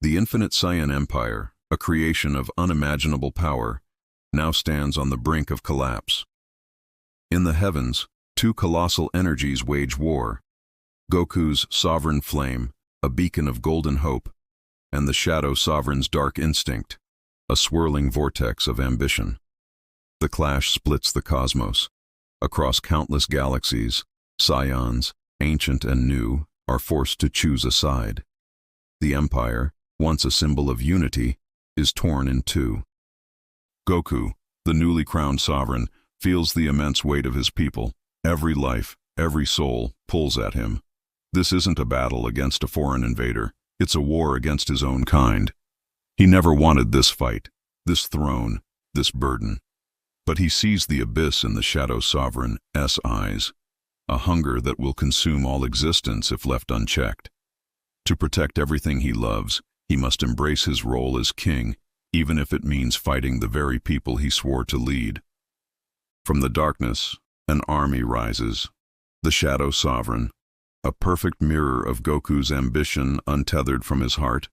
The Infinite Saiyan Empire, a creation of unimaginable power, now stands on the brink of collapse. In the heavens, two colossal energies wage war: Goku's sovereign flame, a beacon of golden hope, and the Shadow Sovereign's dark instinct, a swirling vortex of ambition. The clash splits the cosmos. Across countless galaxies, Saiyans, ancient and new, are forced to choose a side. The Empire, once a symbol of unity, is torn in two. Goku, the newly crowned sovereign, feels the immense weight of his people. Every life, every soul, pulls at him. This isn't a battle against a foreign invader. It's a war against his own kind. He never wanted this fight, this throne, this burden. But he sees the abyss in the Shadow Sovereign's eyes, a hunger that will consume all existence if left unchecked. To protect everything he loves, he must embrace his role as king, even if it means fighting the very people he swore to lead. From the darkness, an army rises. The Shadow Sovereign, a perfect mirror of Goku's ambition untethered from his heart,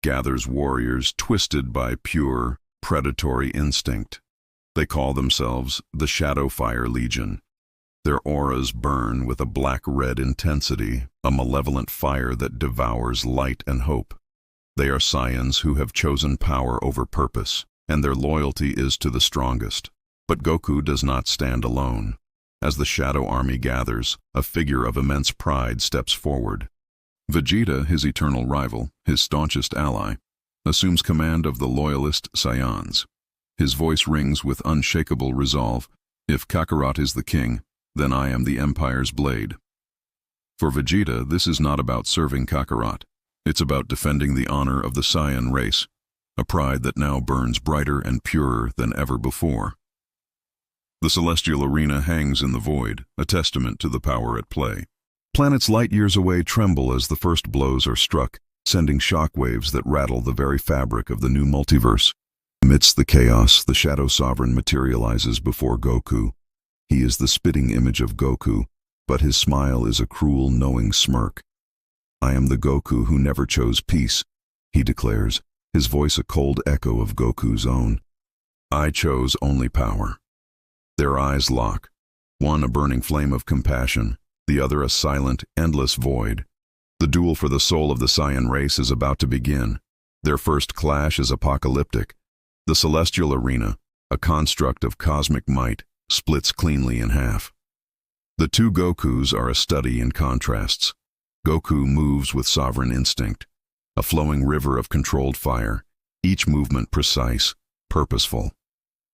gathers warriors twisted by pure, predatory instinct. They call themselves the Shadowfire Legion. Their auras burn with a black-red intensity, a malevolent fire that devours light and hope. They are Saiyans who have chosen power over purpose, and their loyalty is to the strongest. But Goku does not stand alone. As the Shadow Army gathers, a figure of immense pride steps forward. Vegeta, his eternal rival, his staunchest ally, assumes command of the loyalist Saiyans. His voice rings with unshakable resolve. If Kakarot is the king, then I am the Empire's blade. For Vegeta, this is not about serving Kakarot. It's about defending the honor of the Saiyan race, a pride that now burns brighter and purer than ever before. The celestial arena hangs in the void, a testament to the power at play. Planets light years away tremble as the first blows are struck, sending shockwaves that rattle the very fabric of the new multiverse. Amidst the chaos, the Shadow Sovereign materializes before Goku. He is the spitting image of Goku, but his smile is a cruel, knowing smirk. I am the Goku who never chose peace, he declares, his voice a cold echo of Goku's own. I chose only power. Their eyes lock, one a burning flame of compassion, the other a silent, endless void. The duel for the soul of the Saiyan race is about to begin. Their first clash is apocalyptic. The celestial arena, a construct of cosmic might, splits cleanly in half. The two Gokus are a study in contrasts. Goku moves with sovereign instinct, a flowing river of controlled fire, each movement precise, purposeful.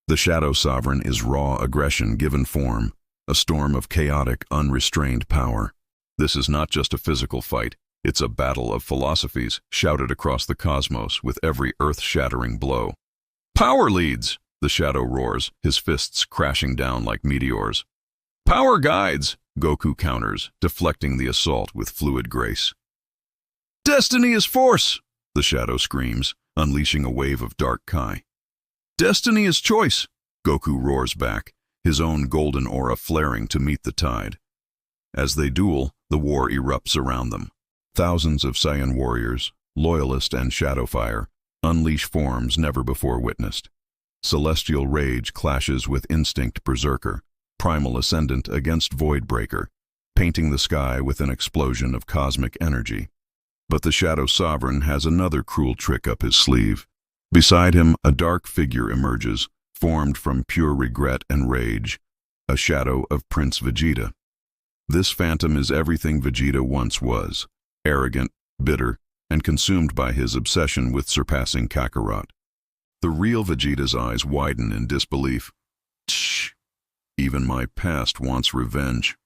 The Shadow Sovereign is raw aggression given form, a storm of chaotic, unrestrained power. This is not just a physical fight, it's a battle of philosophies shouted across the cosmos with every earth-shattering blow. Power leads, the Shadow roars, his fists crashing down like meteors. Power guides, Goku counters, deflecting the assault with fluid grace. Destiny is force, the Shadow screams, unleashing a wave of dark Kai. Destiny is choice, Goku roars back, his own golden aura flaring to meet the tide. As they duel, the war erupts around them. Thousands of Saiyan warriors, Loyalist and Shadowfire, unleash forms never before witnessed. Celestial rage clashes with instinct berserker, primal ascendant against void breaker, painting the sky with an explosion of cosmic energy. But the Shadow Sovereign has another cruel trick up his sleeve. Beside him, a dark figure emerges, formed from pure regret and rage, a shadow of Prince Vegeta. This phantom is everything Vegeta once was, arrogant, bitter, and consumed by his obsession with surpassing Kakarot. The real Vegeta's eyes widen in disbelief. Tsh! Even my past wants revenge.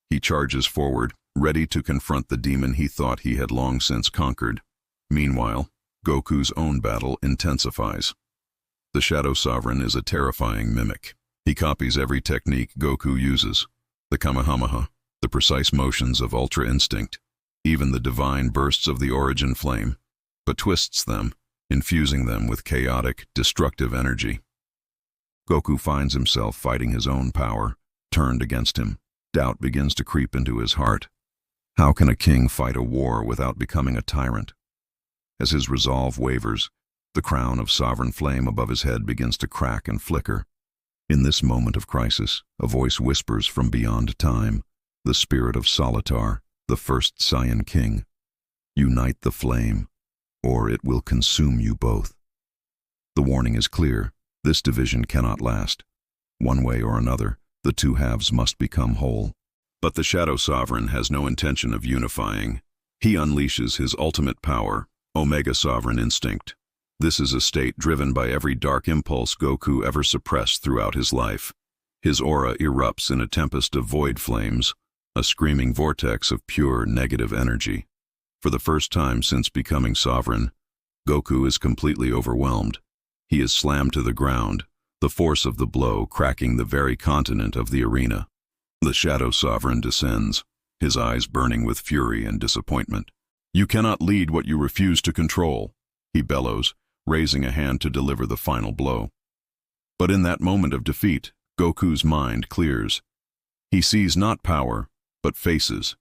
He charges forward, ready to confront the demon he thought he had long since conquered. Meanwhile, Goku's own battle intensifies. The Shadow Sovereign is a terrifying mimic. He copies every technique Goku uses. The Kamehameha, the precise motions of Ultra Instinct, even the divine bursts of the Origin Flame, but twists them, infusing them with chaotic, destructive energy. Goku finds himself fighting his own power, turned against him. Doubt begins to creep into his heart. How can a king fight a war without becoming a tyrant? As his resolve wavers, the crown of sovereign flame above his head begins to crack and flicker. In this moment of crisis, a voice whispers from beyond time, the spirit of Solitar, the first Saiyan king. Unite the flame, or it will consume you both. The warning is clear. This division cannot last. One way or another, the two halves must become whole. But the Shadow Sovereign has no intention of unifying. He unleashes his ultimate power, Omega Sovereign Instinct. This is a state driven by every dark impulse Goku ever suppressed throughout his life. His aura erupts in a tempest of void flames, a screaming vortex of pure negative energy. For the first time since becoming sovereign, Goku is completely overwhelmed. He is slammed to the ground, the force of the blow cracking the very continent of the arena. The Shadow Sovereign descends, his eyes burning with fury and disappointment. "You cannot lead what you refuse to control," he bellows, raising a hand to deliver the final blow. But in that moment of defeat, Goku's mind clears. He sees not power, but faces.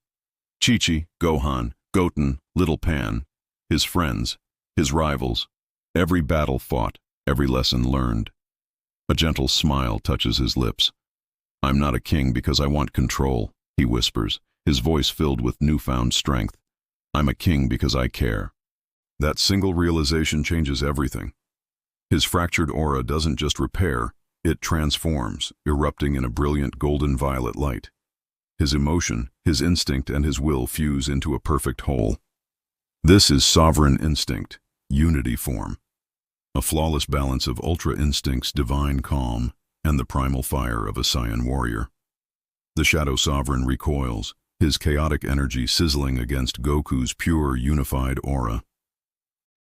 Chi-Chi, Gohan, Goten, Little Pan, his friends, his rivals, every battle fought, every lesson learned. A gentle smile touches his lips. "I'm not a king because I want control," he whispers, his voice filled with newfound strength. "I'm a king because I care." That single realization changes everything. His fractured aura doesn't just repair, it transforms, erupting in a brilliant golden-violet light. His emotion, his instinct, and his will fuse into a perfect whole. This is sovereign instinct, unity form. A flawless balance of ultra instinct's divine calm and the primal fire of a Saiyan warrior. The Shadow Sovereign recoils, his chaotic energy sizzling against Goku's pure, unified aura.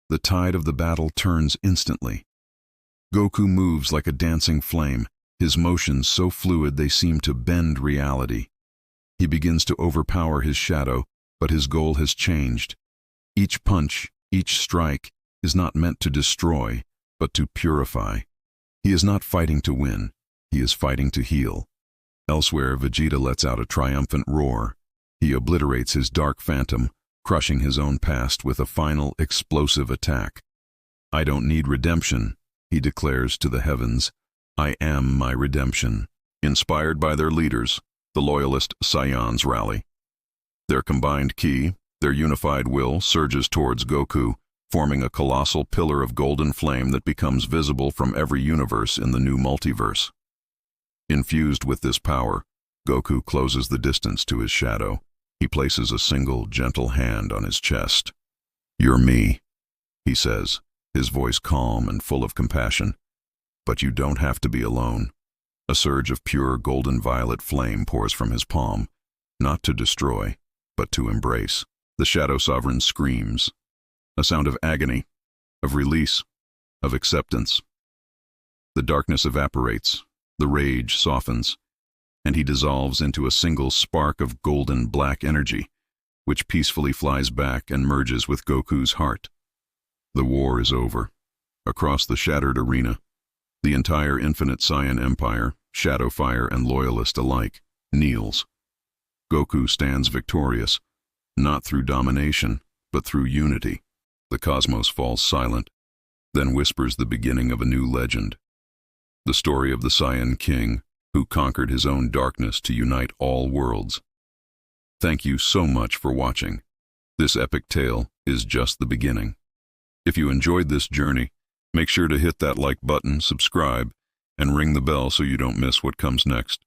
The tide of the battle turns instantly. Goku moves like a dancing flame, his motions so fluid they seem to bend reality. He begins to overpower his shadow, but his goal has changed. Each punch, each strike, is not meant to destroy, but to purify. He is not fighting to win, he is fighting to heal. Elsewhere, Vegeta lets out a triumphant roar. He obliterates his dark phantom, crushing his own past with a final, explosive attack. "I don't need redemption," he declares to the heavens. "I am my redemption." Inspired by their leaders, the loyalist Saiyans rally. Their combined ki, their unified will, surges towards Goku, forming a colossal pillar of golden flame that becomes visible from every universe in the new multiverse. Infused with this power, Goku closes the distance to his shadow. He places a single, gentle hand on his chest. "You're me," he says, his voice calm and full of compassion. "But you don't have to be alone." A surge of pure golden-violet flame pours from his palm, not to destroy, but to embrace. The Shadow Sovereign screams, a sound of agony, of release, of acceptance. The darkness evaporates, the rage softens, and he dissolves into a single spark of golden black energy, which peacefully flies back and merges with Goku's heart. The war is over. Across the shattered arena, the entire Infinite Saiyan Empire, Shadowfire and Loyalist alike, kneels. Goku stands victorious, not through domination, but through unity. The cosmos falls silent, then whispers the beginning of a new legend. The story of the Saiyan King, who conquered his own darkness to unite all worlds. Thank you so much for watching. This epic tale is just the beginning. If you enjoyed this journey, make sure to hit that like button, subscribe, and ring the bell so you don't miss what comes next.